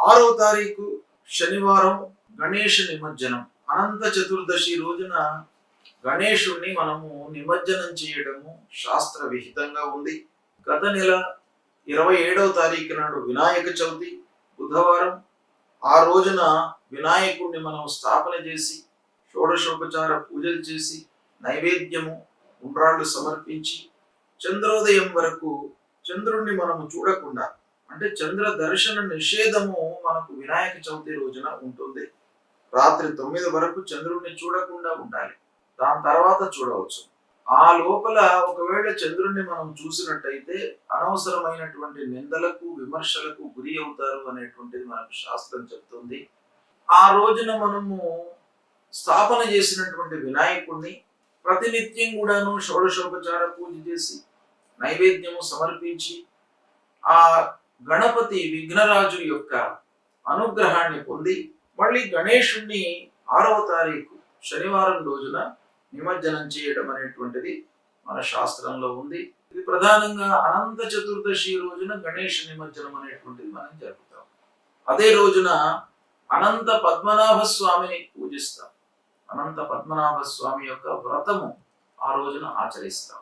6వ తారీఖు శనివారం గణేష నిమజ్జనం. అనంత చతుర్దశి రోజున గణేశుణ్ణి మనము నిమజ్జనం చేయడము శాస్త్ర విహితంగా ఉంది. గత నెల 27వ తారీఖు నాడు వినాయక చవితి బుధవారం. ఆ రోజున వినాయకుడిని మనం స్థాపన చేసి షోడశోపచార పూజలు చేసి నైవేద్యము ఉండ్రాళ్ళు సమర్పించి చంద్రోదయం వరకు చంద్రుణ్ణి మనము చూడకుండా, అంటే చంద్ర దర్శన నిషేధము మనకు వినాయక చవితి రోజున ఉంటుంది. రాత్రి 9 వరకు చంద్రుణ్ణి చూడకుండా ఉండాలి. దాని తర్వాత చూడవచ్చు. ఆ లోపల ఒకవేళ చంద్రుణ్ణి మనం చూసినట్టయితే అనవసరమైనటువంటి నిందలకు విమర్శలకు గురి అవుతారు అనేటువంటిది మనకు శాస్త్రం చెప్తుంది. ఆ రోజున మనము స్థాపన చేసినటువంటి వినాయకుడిని ప్రతినిత్యం కూడాను షోడశోపచార పూజ చేసి నైవేద్యము సమర్పించి ఆ గణపతి విఘ్నరాజు యొక్క అనుగ్రహాన్ని పొంది మళ్ళీ గణేశుణ్ణి 6వ తారీఖు శనివారం రోజున నిమజ్జనం చేయడం అనేటువంటిది మన శాస్త్రంలో ఉంది. ఇది ప్రధానంగా అనంత చతుర్దశి రోజున గణేష్ నిమజ్జనం అనేటువంటిది మనం జరుపుతాం. అదే రోజున అనంత పద్మనాభ స్వామిని పూజిస్తాం. అనంత పద్మనాభ స్వామి యొక్క వ్రతము ఆ రోజున ఆచరిస్తాం.